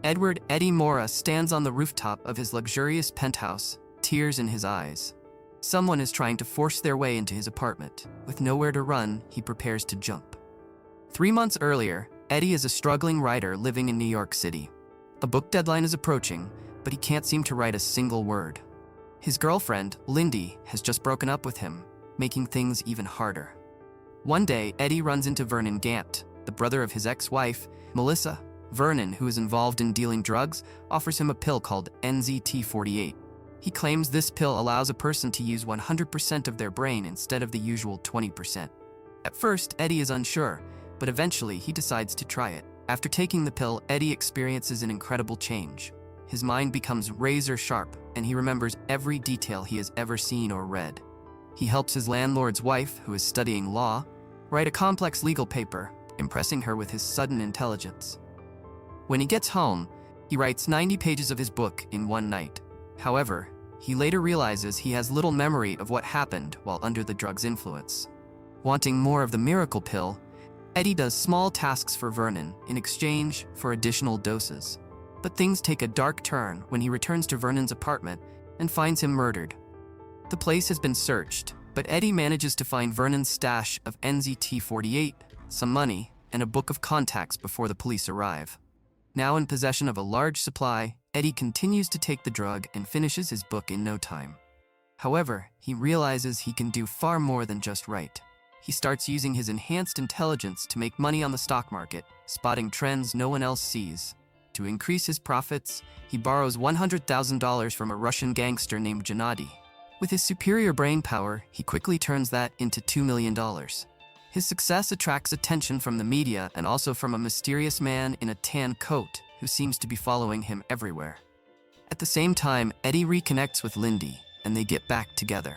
Edward Eddie Morra stands on the rooftop of his luxurious penthouse, tears in his eyes. Someone is trying to force their way into his apartment. With nowhere to run, he prepares to jump. 3 months earlier, Eddie is a struggling writer living in New York City. A book deadline is approaching, but he can't seem to write a single word. His girlfriend, Lindy, has just broken up with him, making things even harder. One day, Eddie runs into Vernon Gant, the brother of his ex-wife, Melissa. Vernon, who is involved in dealing drugs, offers him a pill called NZT48. He claims this pill allows a person to use 100% of their brain instead of the usual 20%. At first, Eddie is unsure, but eventually he decides to try it. After taking the pill, Eddie experiences an incredible change. His mind becomes razor sharp, and he remembers every detail he has ever seen or read. He helps his landlord's wife, who is studying law, write a complex legal paper, impressing her with his sudden intelligence. When he gets home, he writes 90 pages of his book in one night. However, he later realizes he has little memory of what happened while under the drug's influence. Wanting more of the miracle pill, Eddie does small tasks for Vernon in exchange for additional doses. But things take a dark turn when he returns to Vernon's apartment and finds him murdered. The place has been searched, but Eddie manages to find Vernon's stash of NZT48, some money, and a book of contacts before the police arrive. Now in possession of a large supply, Eddie continues to take the drug and finishes his book in no time. However, he realizes he can do far more than just write. He starts using his enhanced intelligence to make money on the stock market, spotting trends no one else sees. To increase his profits, he borrows $100,000 from a Russian gangster named Gennady. With his superior brain power, he quickly turns that into $2 million. His success attracts attention from the media and also from a mysterious man in a tan coat who seems to be following him everywhere. At the same time, Eddie reconnects with Lindy, and they get back together.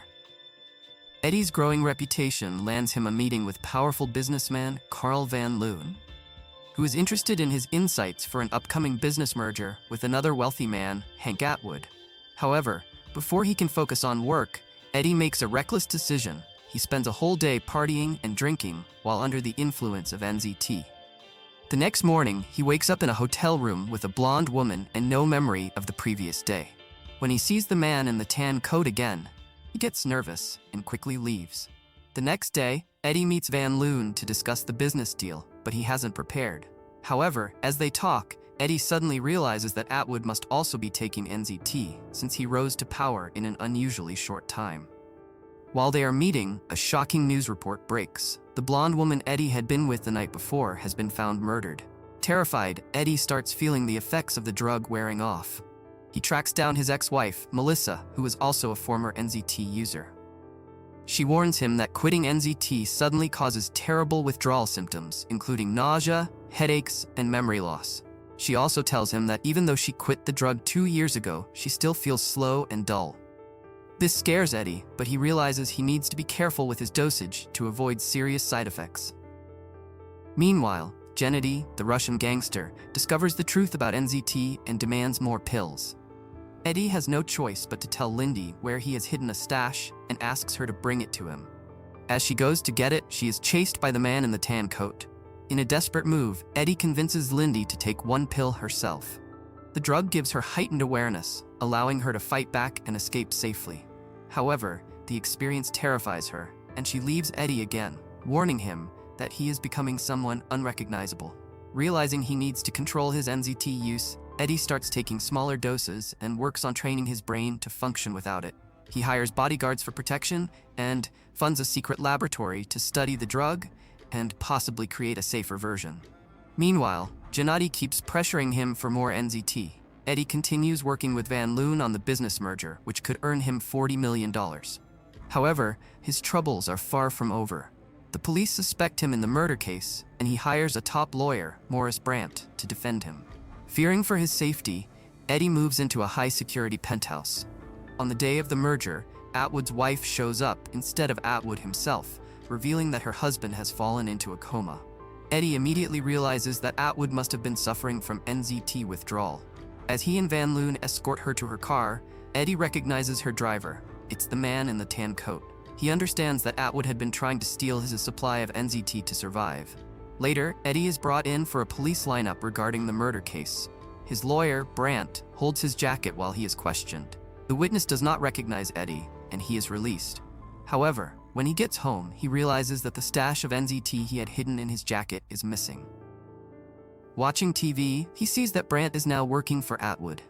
Eddie's growing reputation lands him a meeting with powerful businessman Carl Van Loon, who is interested in his insights for an upcoming business merger with another wealthy man, Hank Atwood. However, before he can focus on work, Eddie makes a reckless decision. He spends a whole day partying and drinking while under the influence of NZT. The next morning, he wakes up in a hotel room with a blonde woman and no memory of the previous day. When he sees the man in the tan coat again, he gets nervous and quickly leaves. The next day, Eddie meets Van Loon to discuss the business deal, but he hasn't prepared. However, as they talk, Eddie suddenly realizes that Atwood must also be taking NZT, since he rose to power in an unusually short time. While they are meeting, a shocking news report breaks. The blonde woman Eddie had been with the night before has been found murdered. Terrified, Eddie starts feeling the effects of the drug wearing off. He tracks down his ex-wife, Melissa, who is also a former NZT user. She warns him that quitting NZT suddenly causes terrible withdrawal symptoms, including nausea, headaches, and memory loss. She also tells him that even though she quit the drug 2 years ago, she still feels slow and dull. This scares Eddie, but he realizes he needs to be careful with his dosage to avoid serious side effects. Meanwhile, Gennady, the Russian gangster, discovers the truth about NZT and demands more pills. Eddie has no choice but to tell Lindy where he has hidden a stash and asks her to bring it to him. As she goes to get it, she is chased by the man in the tan coat. In a desperate move, Eddie convinces Lindy to take one pill herself. The drug gives her heightened awareness, allowing her to fight back and escape safely. However, the experience terrifies her, and she leaves Eddie again, warning him that he is becoming someone unrecognizable. Realizing he needs to control his NZT use, Eddie starts taking smaller doses and works on training his brain to function without it. He hires bodyguards for protection and funds a secret laboratory to study the drug and possibly create a safer version. Meanwhile, Gennady keeps pressuring him for more NZT. Eddie continues working with Van Loon on the business merger, which could earn him $40 million. However, his troubles are far from over. The police suspect him in the murder case, and he hires a top lawyer, Morris Brandt, to defend him. Fearing for his safety, Eddie moves into a high-security penthouse. On the day of the merger, Atwood's wife shows up instead of Atwood himself, revealing that her husband has fallen into a coma. Eddie immediately realizes that Atwood must have been suffering from NZT withdrawal. As he and Van Loon escort her to her car, Eddie recognizes her driver. It's the man in the tan coat. He understands that Atwood had been trying to steal his supply of NZT to survive. Later, Eddie is brought in for a police lineup regarding the murder case. His lawyer, Brandt, holds his jacket while he is questioned. The witness does not recognize Eddie, and he is released. However, when he gets home, he realizes that the stash of NZT he had hidden in his jacket is missing. Watching TV, he sees that Brandt is now working for Atwood.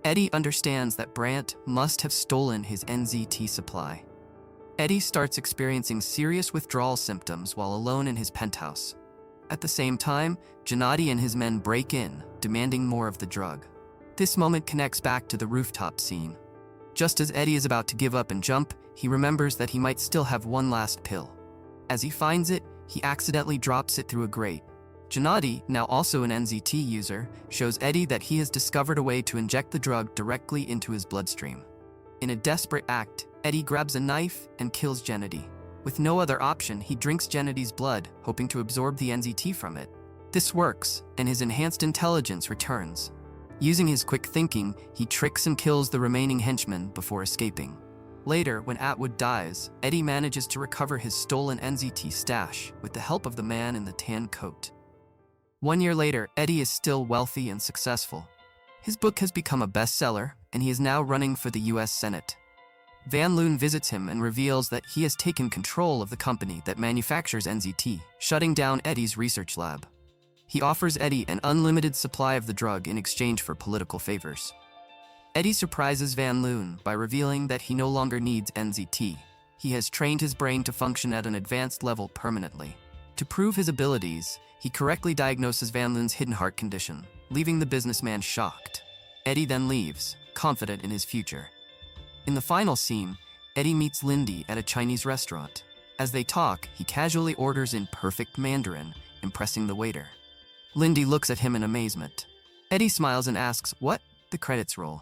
Eddie understands that Brandt must have stolen his NZT supply. Eddie starts experiencing serious withdrawal symptoms while alone in his penthouse. At the same time, Gennady and his men break in, demanding more of the drug. This moment connects back to the rooftop scene. Just as Eddie is about to give up and jump, he remembers that he might still have one last pill. As he finds it, he accidentally drops it through a grate. Gennady, now also an NZT user, shows Eddie that he has discovered a way to inject the drug directly into his bloodstream. In a desperate act, Eddie grabs a knife and kills Gennady. With no other option, he drinks Gennady's blood, hoping to absorb the NZT from it. This works, and his enhanced intelligence returns. Using his quick thinking, he tricks and kills the remaining henchmen before escaping. Later, when Atwood dies, Eddie manages to recover his stolen NZT stash with the help of the man in the tan coat. 1 year later, Eddie is still wealthy and successful. His book has become a bestseller, and he is now running for the US Senate. Van Loon visits him and reveals that he has taken control of the company that manufactures NZT, shutting down Eddie's research lab. He offers Eddie an unlimited supply of the drug in exchange for political favors. Eddie surprises Van Loon by revealing that he no longer needs NZT. He has trained his brain to function at an advanced level permanently. To prove his abilities, he correctly diagnoses Van Loon's hidden heart condition, leaving the businessman shocked. Eddie then leaves, confident in his future. In the final scene, Eddie meets Lindy at a Chinese restaurant. As they talk, he casually orders in perfect Mandarin, impressing the waiter. Lindy looks at him in amazement. Eddie smiles and asks, "What?" The credits roll.